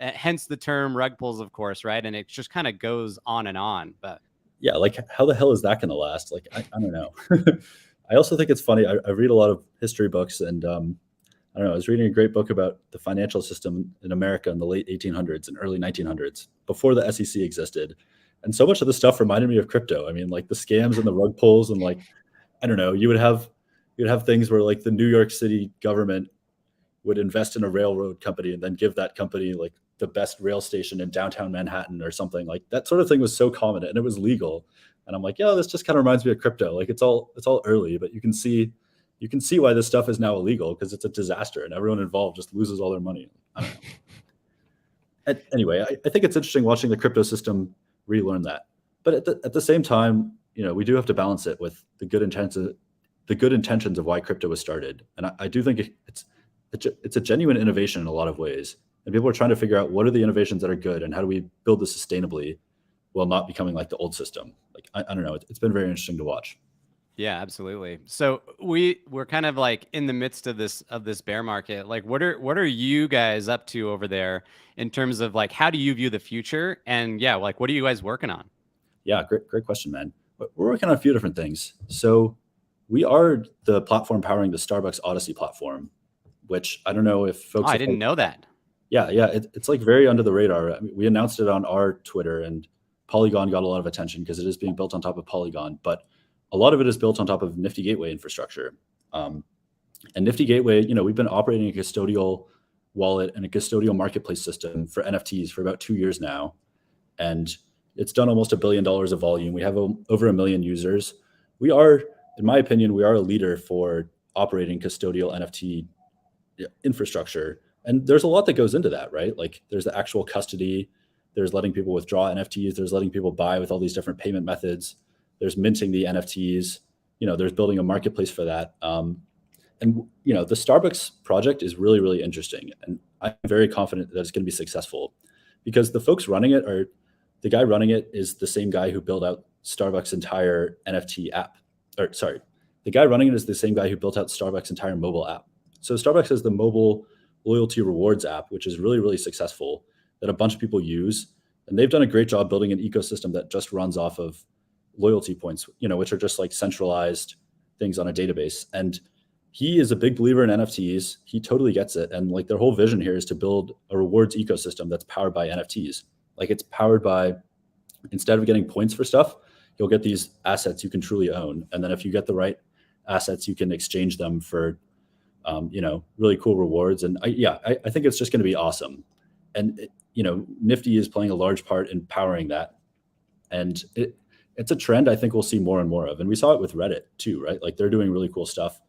hence the term rug pulls, of course, right? And it just kind of goes on and on. But yeah, like how the hell is that going to last? Like, I don't know. I also think it's funny. I read a lot of history books and I don't know, I was reading a great book about the financial system in America in the late 1800s and early 1900s before the SEC existed. And so much of the stuff reminded me of crypto. I mean, like the scams and the rug pulls and like, I don't know, you'd have things where like the New York City government would invest in a railroad company and then give that company like the best rail station in downtown Manhattan or something. Like that sort of thing was so common and it was legal. And I'm like, yeah, this just kind of reminds me of crypto. Like it's all early, but you can see you can see why this stuff is now illegal, because it's a disaster and everyone involved just loses all their money. I don't know. Anyway, I think it's interesting watching the crypto system relearn that. But at the same time, we do have to balance it with the good intentions of why crypto was started. And I do think it's a genuine innovation in a lot of ways. And people are trying to figure out what are the innovations that are good and how do we build this sustainably while not becoming like the old system. Like, I don't know. It's been very interesting to watch. Yeah, absolutely. So we're kind of like in the midst of this bear market. Like, what are you guys up to over there in terms of like, how do you view the future? And yeah, like, what are you guys working on? Yeah, great question, man. We're working on a few different things. So we are the platform powering the Starbucks Odyssey platform, which I don't know if folks. I didn't know that. Yeah. It's like very under the radar. I mean, we announced it on our Twitter, and Polygon got a lot of attention because it is being built on top of Polygon, but a lot of it is built on top of Nifty Gateway infrastructure. And Nifty Gateway, we've been operating a custodial wallet and a custodial marketplace system for NFTs for about 2 years now. And it's done almost $1 billion of volume. We have over 1 million users. We are, in my opinion, a leader for operating custodial NFT infrastructure. And there's a lot that goes into that, right? Like, there's the actual custody, there's letting people withdraw NFTs, there's letting people buy with all these different payment methods, there's minting the NFTs, there's building a marketplace for that. And the Starbucks project is really, really interesting. And I'm very confident that it's going to be successful, because the folks running it the guy running it is the same guy who built out Starbucks' entire NFT app. The guy running it is the same guy who built out Starbucks' entire mobile app. So Starbucks has the mobile loyalty rewards app, which is really, really successful, that a bunch of people use. And they've done a great job building an ecosystem that just runs off of loyalty points, which are just like centralized things on a database. And he is a big believer in NFTs. He totally gets it. And like, their whole vision here is to build a rewards ecosystem that's powered by NFTs. Like, it's powered by, instead of getting points for stuff, you'll get these assets you can truly own. And then if you get the right assets, you can exchange them for, really cool rewards. And I think it's just going to be awesome. And, Nifty is playing a large part in powering that. And it's a trend I think we'll see more and more of. And we saw it with Reddit too, right? Like, they're doing really cool stuff.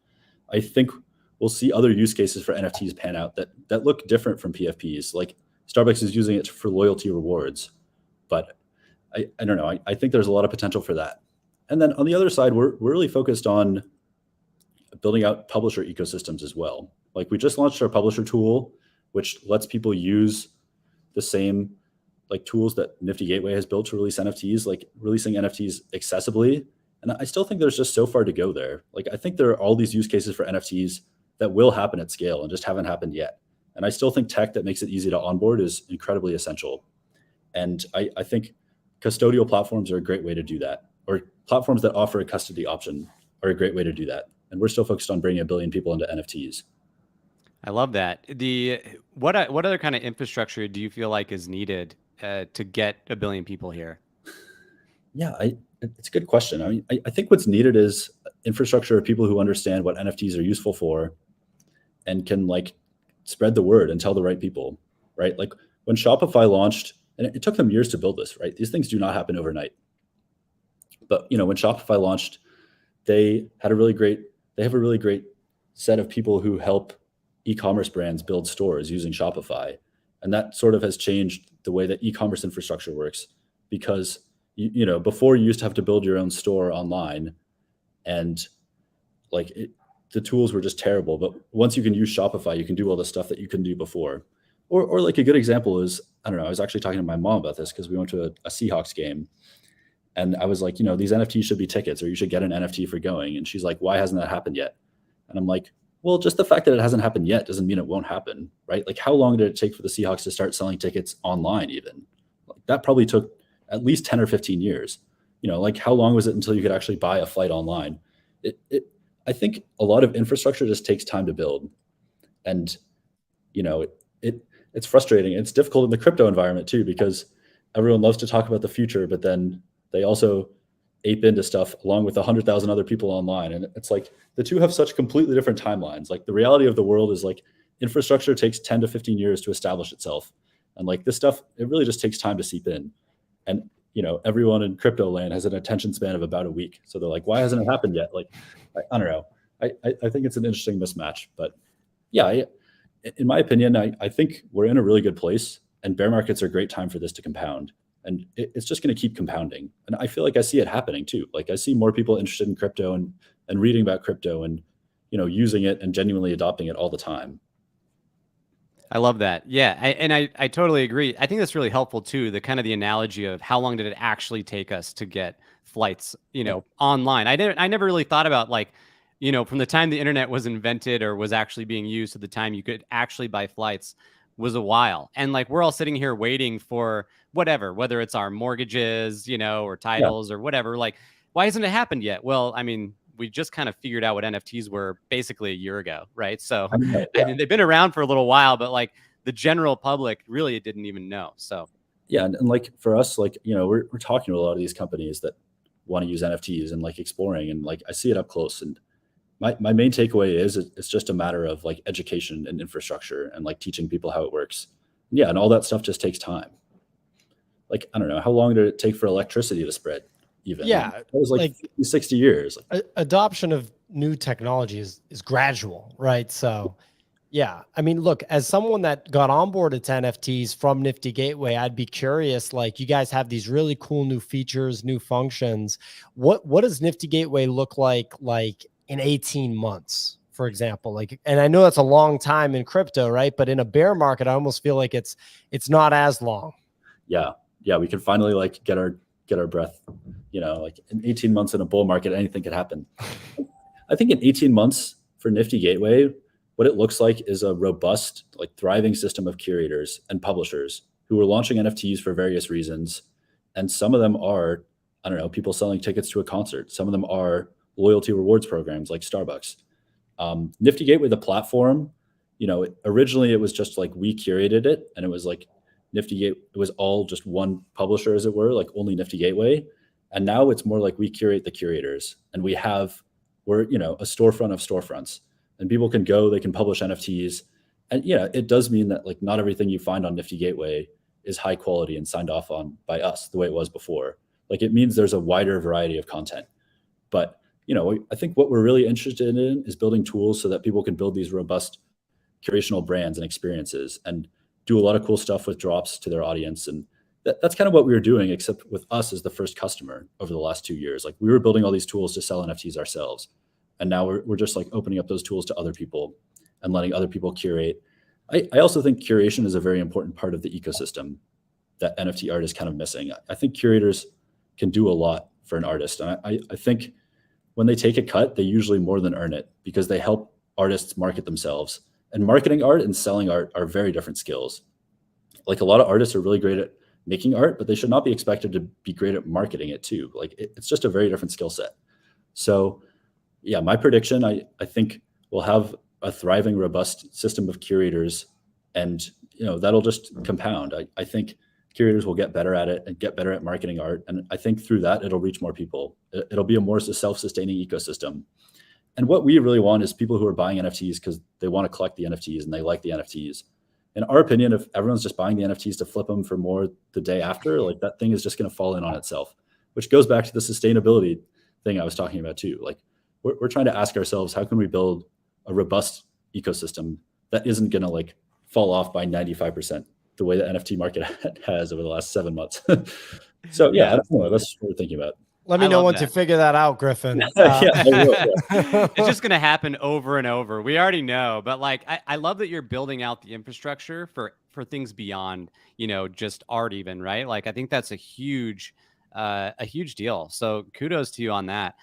I think we'll see other use cases for NFTs pan out that look different from PFPs. Like, Starbucks is using it for loyalty rewards, but I don't know. I think there's a lot of potential for that. And then on the other side, we're really focused on building out publisher ecosystems as well. Like, we just launched our publisher tool, which lets people use the same like tools that Nifty Gateway has built to release NFTs, like releasing NFTs accessibly. And I still think there's just so far to go there. Like, I think there are all these use cases for NFTs that will happen at scale and just haven't happened yet. And I still think tech that makes it easy to onboard is incredibly essential. And I think custodial platforms are a great way to do that, or platforms that offer a custody option are a great way to do that. And we're still focused on bringing 1 billion people into NFTs. I love that. What other kind of infrastructure do you feel like is needed to get 1 billion people here? Yeah, it's a good question. I mean, I think what's needed is infrastructure of people who understand what NFTs are useful for and can like spread the word and tell the right people, right? Like, when Shopify launched, and it took them years to build this, right? These things do not happen overnight. But when Shopify launched, they have a really great set of people who help e-commerce brands build stores using Shopify. And that sort of has changed the way that e-commerce infrastructure works, because before you used to have to build your own store online, and like the tools were just terrible. But once you can use Shopify, you can do all the stuff that you couldn't do before. Or like a good example is, I don't know, I was actually talking to my mom about this because we went to a Seahawks game, and I was like, these NFTs should be tickets, or you should get an NFT for going. And she's like, why hasn't that happened yet? And I'm like, well, just the fact that it hasn't happened yet doesn't mean it won't happen, right? Like, how long did it take for the Seahawks to start selling tickets online even? Like, that probably took at least 10 or 15 years. Like, how long was it until you could actually buy a flight online? I think a lot of infrastructure just takes time to build. And, it's frustrating. It's difficult in the crypto environment too, because everyone loves to talk about the future, but then they also ape into stuff along with 100,000 other people online. And it's like, the two have such completely different timelines. Like, the reality of the world is like, infrastructure takes 10 to 15 years to establish itself. And like, this stuff, it really just takes time to seep in. And, everyone in crypto land has an attention span of about a week. So they're like, why hasn't it happened yet? Like, I don't know. I think it's an interesting mismatch. But yeah, in my opinion, I think we're in a really good place, and bear markets are a great time for this to compound. And it's just going to keep compounding. And I feel like I see it happening too. Like I see more people interested in crypto and reading about crypto and, using it and genuinely adopting it all the time. I love that. Yeah. I totally agree. I think that's really helpful too. The kind of the analogy of how long did it actually take us to get flights, online. I never really thought about like, from the time the internet was invented or was actually being used to the time you could actually buy flights was a while. And like, we're all sitting here waiting for whatever, whether it's our mortgages, or titles or whatever. Like, why hasn't it happened yet? Well, I mean, we just kind of figured out what NFTs were basically a year ago, right? So I mean, they've been around for a little while, but like the general public really didn't even know. So yeah, and like for us, like we're talking to a lot of these companies that want to use NFTs and like exploring, and like I see it up close. And my main takeaway is it's just a matter of like education and infrastructure and like teaching people how it works. Yeah, and all that stuff just takes time. Like I don't know, how long did it take for electricity to spread? Even it was like 50, 60 years. Adoption of new technology is gradual, right? So yeah, I mean, look, as someone that got onboarded to NFTs from Nifty Gateway, I'd be curious, like you guys have these really cool new features, new functions. What does Nifty Gateway look like in 18 months, for example? Like, and I know that's a long time in crypto, right? But in a bear market, I almost feel like it's not as long. Yeah, we can finally like get our breath. Like in 18 months in a bull market, anything could happen. I think in 18 months for Nifty Gateway, what it looks like is a robust, like thriving system of curators and publishers who are launching NFTs for various reasons. And some of them are, I don't know, people selling tickets to a concert. Some of them are loyalty rewards programs like Starbucks. Nifty Gateway, the platform, originally it was just like we curated it, and it was like Nifty Gateway, it was all just one publisher, as it were, like only Nifty Gateway. And now it's more like we curate the curators, and we're a storefront of storefronts, and people can go, they can publish NFTs. And it does mean that like not everything you find on Nifty Gateway is high quality and signed off on by us the way it was before. Like it means there's a wider variety of content. But I think what we're really interested in is building tools so that people can build these robust curational brands and experiences and do a lot of cool stuff with drops to their audience. And that's kind of what we were doing, except with us as the first customer over the last 2 years. Like we were building all these tools to sell NFTs ourselves. And now we're just like opening up those tools to other people and letting other people curate. I also think curation is a very important part of the ecosystem that NFT art is kind of missing. I think curators can do a lot for an artist. And I think when they take a cut, they usually more than earn it because they help artists market themselves. And marketing art and selling art are very different skills. Like a lot of artists are really great at making art, but they should not be expected to be great at marketing it too. Like it's just a very different skill set. So yeah, my prediction, I think we'll have a thriving, robust system of curators, and that'll just compound. I think curators will get better at it and get better at marketing art. And I think through that, it'll reach more people. It'll be a more self-sustaining ecosystem. And what we really want is people who are buying NFTs because they want to collect the NFTs and they like the NFTs. In our opinion, if everyone's just buying the NFTs to flip them for more the day after, like that thing is just going to fall in on itself, which goes back to the sustainability thing I was talking about too. Like we're trying to ask ourselves, how can we build a robust ecosystem that isn't going to like fall off by 95% the way the NFT market has over the last 7 months. So yeah, I don't know. That's what we're thinking about. Let me know once you figure that out, Griffin. It's just going to happen over and over. We already know, but like, I love that you're building out the infrastructure for things beyond, just art even, right? Like, I think that's a huge deal. So kudos to you on that.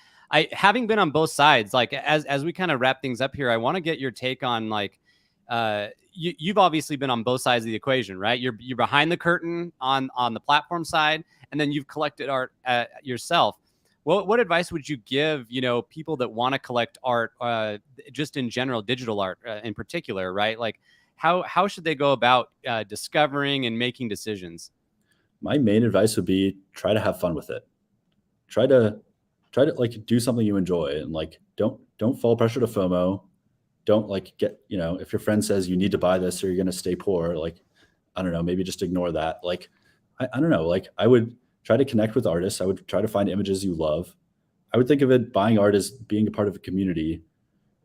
Having been on both sides, like as we kind of wrap things up here, I want to get your take on like, you've obviously been on both sides of the equation, right? You're behind the curtain on the platform side, and then you've collected art yourself. What advice would you give, people that want to collect art, just in general, digital art in particular, right? Like how should they go about discovering and making decisions? My main advice would be try to have fun with it. Try to like do something you enjoy, and like don't fall pressure to FOMO. Don't like get, if your friend says you need to buy this or you're going to stay poor, like, I don't know, maybe just ignore that. Like, I don't know, like I would try to connect with artists. I would try to find images you love. I would think of it, buying art as being a part of a community.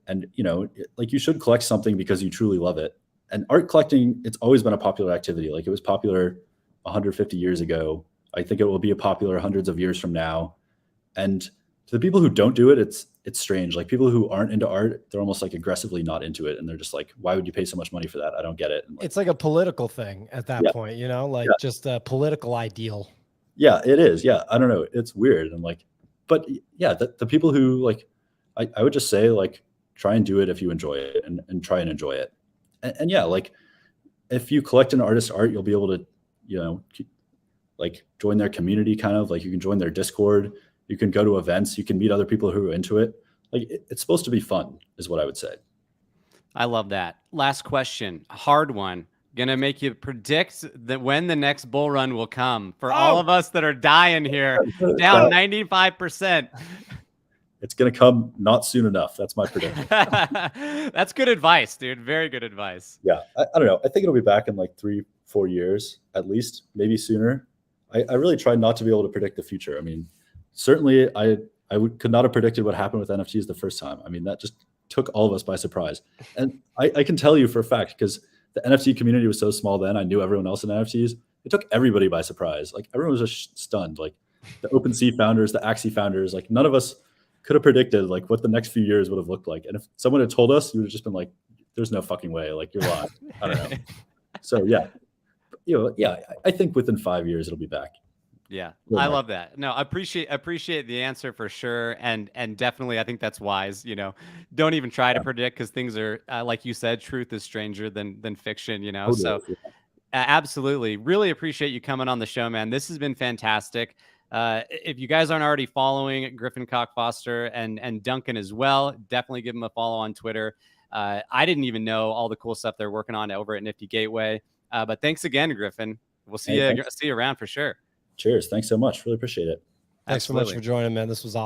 And, you know, like you should collect something because you truly love it. And art collecting, it's always been a popular activity. Like it was popular 150 years ago. I think it will be popular hundreds of years from now. And to the people who don't do it, it's strange. Like people who aren't into art, they're almost like aggressively not into it. And they're just like, why would you pay so much money for that? I don't get it. And like, it's like a political thing at that point, you know, like just a political ideal. Yeah, it is. Yeah. I don't know. It's weird. And like, but yeah, the people who like, I would just say like, try and do it if you enjoy it and try and enjoy it. And yeah, like if you collect an artist's art, you'll be able to, you know, like join their community kind of like you can join their Discord. You can go to events. You can meet other people who are into it. Like it's supposed to be fun is what I would say. I love that. Last question, a hard one. Gonna make you predict that when the next bull run will come for all of us that are dying here, down 95%. It's going to come not soon enough. That's my prediction. That's good advice, dude. Very good advice. Yeah. I don't know. I think it'll be back in like 3-4 years, at least, maybe sooner. I really try not to be able to predict the future. I mean, certainly I could not have predicted what happened with NFTs the first time. I mean, that just took all of us by surprise. And I can tell you for a fact, because the NFT community was so small then, I knew everyone else in NFTs. It took everybody by surprise. Like everyone was just stunned. Like the OpenSea founders, the Axie founders, like none of us could have predicted like what the next few years would have looked like. And if someone had told us, you would have just been like, there's no fucking way. Like you're lying. I don't know. So yeah, you know, yeah, I think within 5 years it'll be back. Yeah, I love that. No, I appreciate the answer for sure. And definitely, I think that's wise. You know, don't even try to predict because things are, like you said, truth is stranger than fiction, you know? So absolutely. Really appreciate you coming on the show, man. This has been fantastic. If you guys aren't already following Griffin Cockfoster and Duncan as well, definitely give them a follow on Twitter. I didn't even know all the cool stuff they're working on over at Nifty Gateway. But thanks again, Griffin. We'll see you around for sure. Cheers. Thanks so much. Really appreciate it. Thanks so much for joining, man. This was awesome.